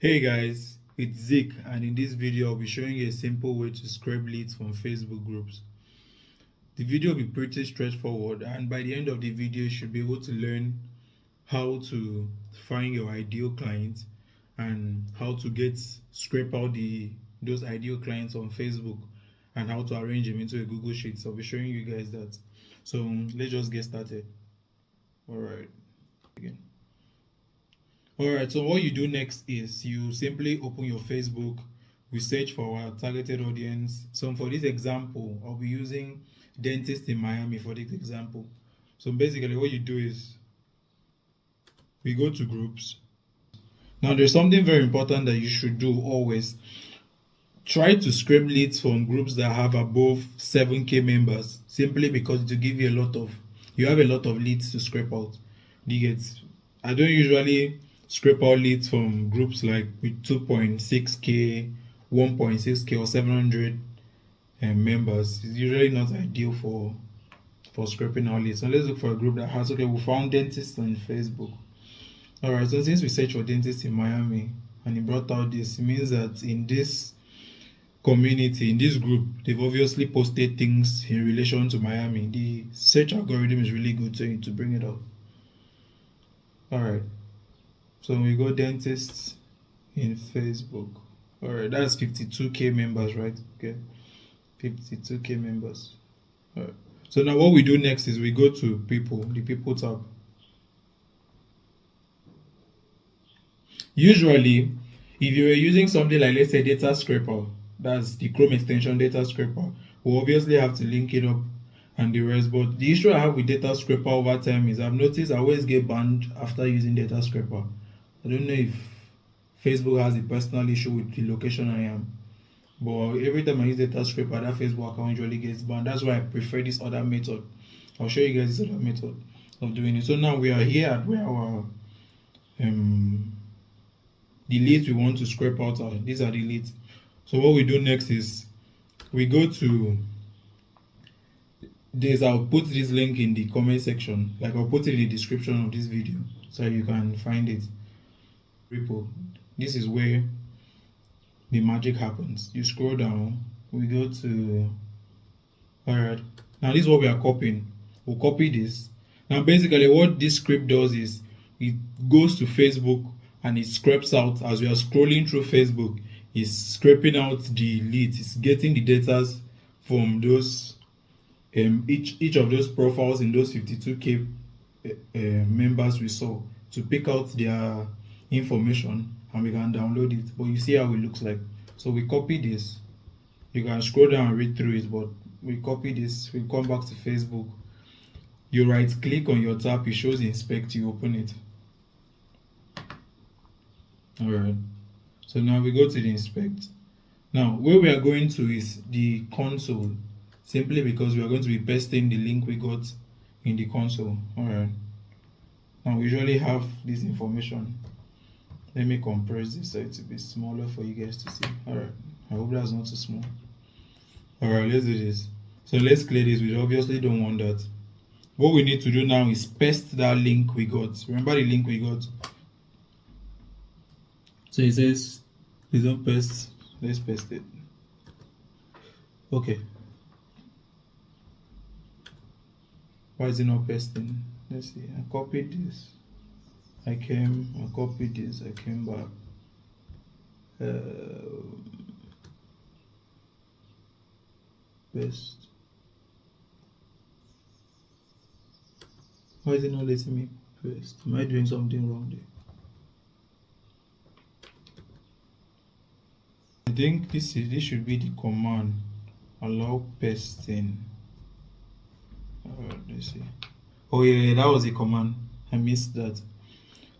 Hey guys, it's Zik, and in this video I'll be showing you a simple way to scrape leads from Facebook groups. The video will be pretty straightforward, and by the end of the video you should be able to learn how to find your ideal clients and how to scrape out those ideal clients on Facebook and how to arrange them into a Google Sheet. So I'll be showing you guys that. So let's just get started. Alright. Again. Alright, so what you do next is you simply open your Facebook, we search for our targeted audience. So for this example, I'll be using dentist in Miami for this example. So basically what you do is we go to groups. Now there's something very important that you should do always. Try to scrape leads from groups that have above 7k members, simply because it will give you you have a lot of leads to scrape out. Do you get? I don't usually scrape out leads from groups like with 2.6k, 1.6k or 700 members. It's usually not ideal for scraping out leads. So let's look for a group that has, okay, we found dentists on Facebook. All right, so since we search for dentists in Miami and it brought out this, it means that in this community, in this group, they've obviously posted things in relation to Miami. The search algorithm is really good to bring it up. All right, so we go dentists in Facebook. All right, that's 52k members, right? Okay, 52k members. All right, so now what we do next is we go to people, the people tab. Usually, if you were using something like, let's say, data scraper, that's the Chrome extension data scraper, we'll obviously have to link it up and the rest. But the issue I have with data scraper over time is I've noticed I always get banned after using data scraper. I don't know if Facebook has a personal issue with the location I am, but every time I use data scraper, that Facebook account usually gets banned. That's why I prefer this other method. I'll show you guys this other method of doing it. So now we are here at where our the leads we want to scrape out are. These are the leads. So what we do next is we go to this. I'll put this link in the comment section, like I'll put it in the description of this video so you can find it. Repo. This is where the magic happens. You scroll down, we go to, all right, now this is what we are copying. We'll copy this. Now basically what this script does is it goes to Facebook and it scrapes out, as we are scrolling through Facebook, it's scraping out the leads. It's getting the data from those each of those profiles in those 52k members we saw to pick out their information, and we can download it. But you see how it looks like. So we copy this. You can scroll down and read through it, but we copy this. We come back to Facebook. You right click on your tab, it shows inspect, you open it. All right, so now we go to the inspect. Now where we are going to is the console, simply because we are going to be pasting the link we got in the console. All right, now we usually have this information. Let me compress this so it's a bit smaller for you guys to see. All right, I hope that's not too small. All right, let's do this. So let's clear this. We obviously don't want that. What we need to do now is paste that link we got. Remember the link we got? So it says please don't paste. Let's paste it. Okay, why is it not pasting? Let's see. I copied this, I copied this, I came back. Paste. Why is it not letting me paste? Am I doing something wrong there? I think this should be the command, allow pasting. Let's see. Oh yeah, that was the command. I missed that.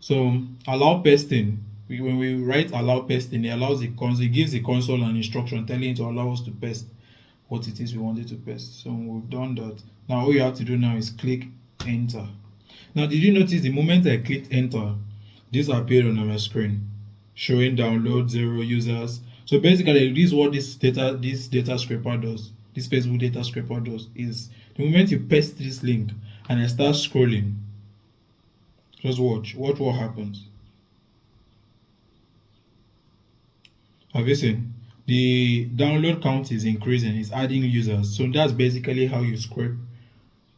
So allow pasting. When we write allow pasting, it allows the console. It gives the console an instruction telling it to allow us to paste what it is we wanted to paste. So we've done that. Now all you have to do now is click enter. Now did you notice the moment I clicked enter, this appeared on my screen showing download 0 users. So basically this is what this data scraper does. This Facebook data scraper does is the moment you paste this link and I start scrolling, just watch what happens. Have you seen? The download count is increasing, it's adding users. So that's basically how you scrape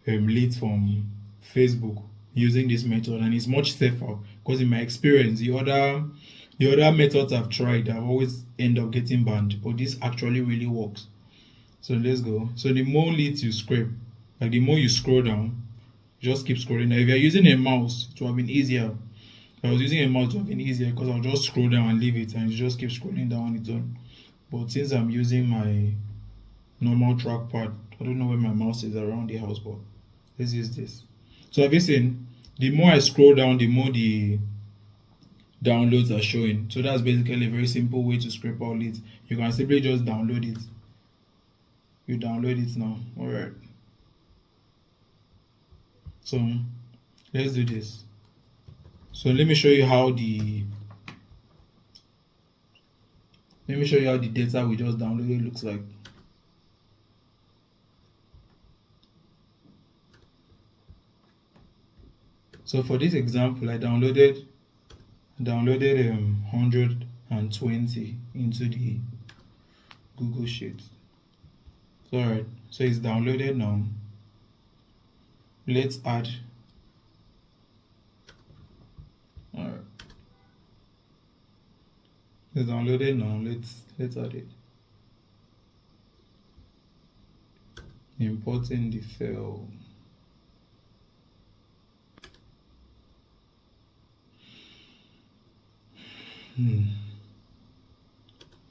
leads from Facebook using this method, and it's much safer because in my experience, the other methods I've tried, I've always end up getting banned, but this actually really works. So let's go. So the more leads you scrape, like the more you scroll down, just keep scrolling. Now, if you're using a mouse, it would have been easier. If I was using a mouse, it would have been easier because I'll just scroll down and leave it, and you just keep scrolling down on its own. But since I'm using my normal trackpad, I don't know where my mouse is around the house, but let's use this. So have you seen? The more I scroll down, the more the downloads are showing. So that's basically a very simple way to scrape out leads. You can simply just download it. You download it now. Alright. So let's do this. So let me show you how the data we just downloaded looks like. So for this example, I downloaded 120 into the Google Sheet. Alright, so it's downloaded now. Let's add. Alright, it's downloaded now. Let's add it. Importing the file.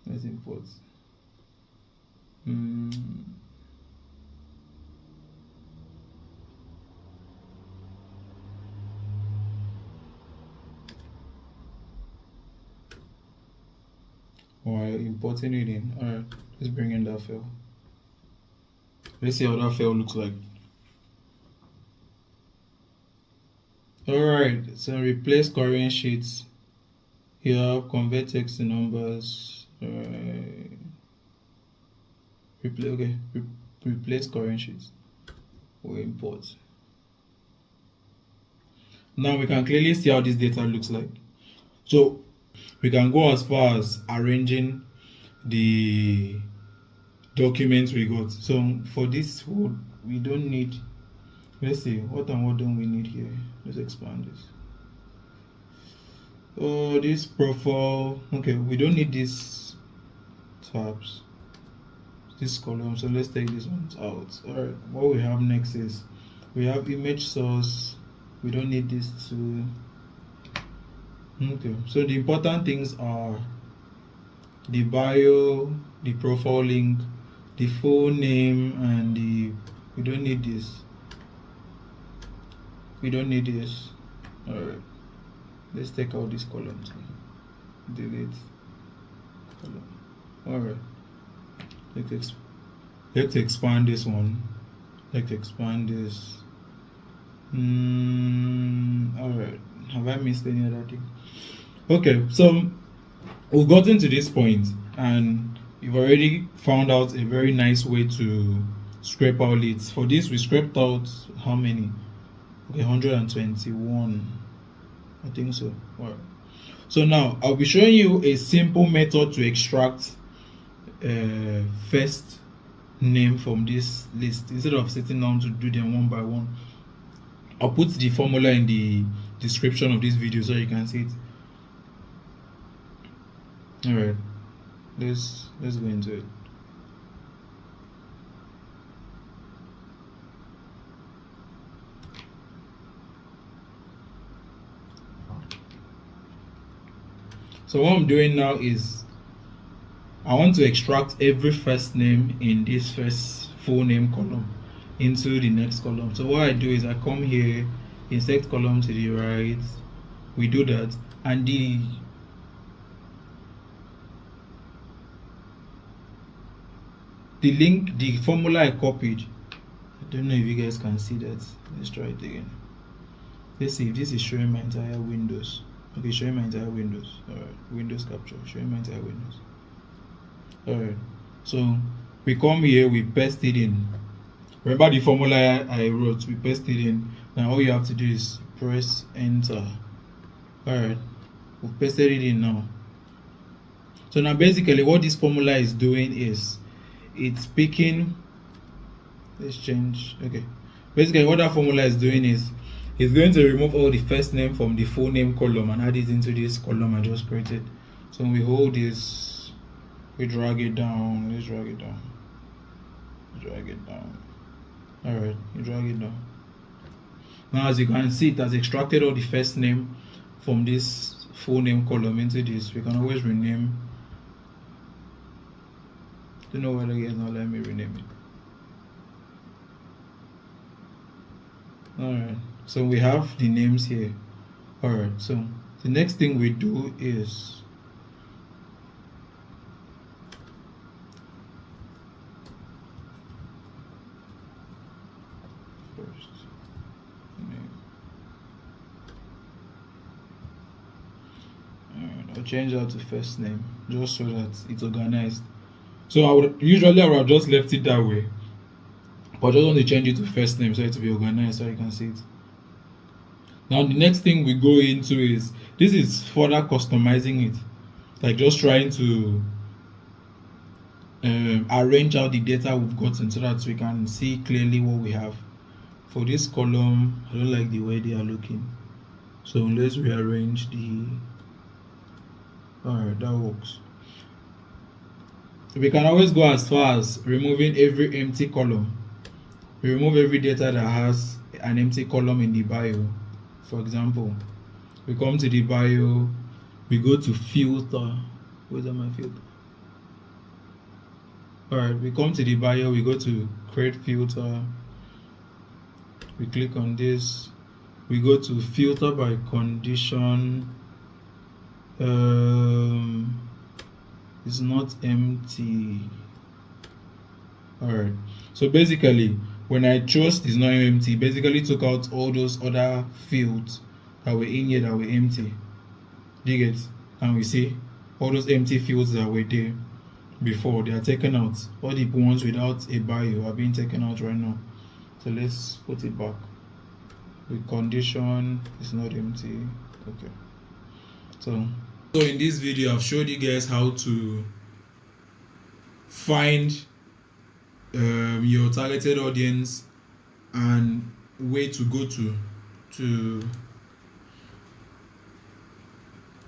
Let's import. While importing it in. Alright, let's bring in that file. Let's see how that file looks like. Alright, so replace current sheets. You have convert text to numbers. Replace current sheets. We'll import. Now we can clearly see how this data looks like. So we can go as far as arranging the documents we got. So for this, we don't need. Let's see, what don't we need here? Let's expand this. Oh, this profile. Okay, we don't need these tabs, this column. So let's take these ones out. Alright, what we have next is we have image source. We don't need this too. Okay, so the important things are the bio, the profile link, the full name, and we don't need this. We don't need this. Alright, let's take out this column too. Delete column. Alright, let's expand this one. Let's expand this. Alright, have I missed any other thing? Okay, so we've gotten to this point and you've already found out a very nice way to scrape out leads. For this, we scraped out how many? Okay, 121. I think so. Alright. So now I'll be showing you a simple method to extract first name from this list instead of sitting down to do them one by one. I'll put the formula in the description of this video so you can see it. Alright, let's go into it. So what I'm doing now is I want to extract every first name in this first full name column into the next column. So what I do is I come here, insert column to the right, we do that, and the link, the formula I copied, I don't know if you guys can see that. Let's try it again. Let's see if this is showing my entire windows. Okay, showing my entire windows. Alright, Windows capture, showing my entire windows. Alright, so we come here, we paste it in. Remember the formula I wrote, we paste it in. Now all you have to do is press enter. Alright, we've pasted it in now. So now basically what this formula is doing is it's picking, let's change, okay, basically what that formula is doing is it's going to remove all the first name from the full name column and add it into this column I just created. So when we hold this, we drag it down, let's drag it down, all right, you drag it down. Now as you can see, it has extracted all the first name from this full name column into this. We can always rename. Don't know whether it's not letting me rename it. Alright, so we have the names here. Alright, so the next thing we do is first name. Alright, I'll change that to first name just so that it's organized. So I would have just left it that way, but I just want to change it to first name so it to be organized so you can see it. Now the next thing we go into is, this is further customizing it, like just trying to arrange out the data we've gotten so that we can see clearly what we have. For this column, I don't like the way they are looking, so let's rearrange the, alright, that works. We can always go as far as removing every empty column. We remove every data that has an empty column in the bio. For example, we come to the bio, we go to filter. Where's my filter? Alright, we come to the bio, we go to create filter. We click on this. We go to filter by condition. It's not empty. Alright, so basically when I chose it's not empty, basically took out all those other fields that were in here that were empty. Do you get? And we see all those empty fields that were there before, they are taken out. All the ones without a bio are being taken out right now. So let's put it back. With condition it's not empty. Okay. So in this video I've showed you guys how to find your targeted audience and where to go to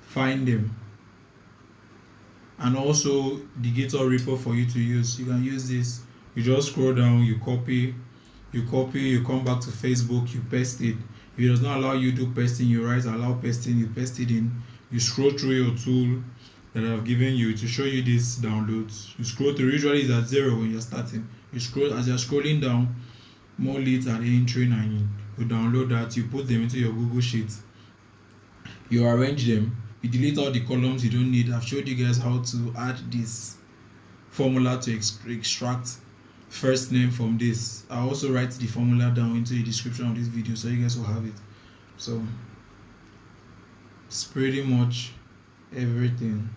find them, and also the Gator repo for you to use. You can use this, you just scroll down, you copy, you come back to Facebook, you paste it. If it does not allow you to do pasting, you write allow pasting, you paste it in. You scroll through your tool that I've given you to show you these downloads. You scroll through, usually it's at 0 when you're starting. You scroll, as you're scrolling down, more leads are entering, and you download that, you put them into your Google Sheet. You arrange them, you delete all the columns you don't need. I've showed you guys how to add this formula to extract first name from this. I also write the formula down into the description of this video so you guys will have it. So it's pretty much everything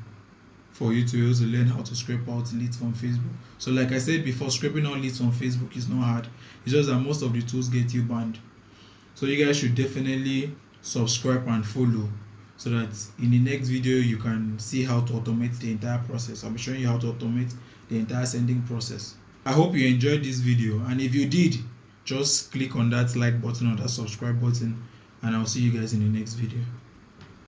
for you to be able to learn how to scrape out leads from Facebook. So like I said before, scraping out leads from Facebook is not hard. It's just that most of the tools get you banned. So you guys should definitely subscribe and follow so that in the next video you can see how to automate the entire process. I'll be showing you how to automate the entire sending process. I hope you enjoyed this video, and if you did, just click on that like button or that subscribe button, and I'll see you guys in the next video.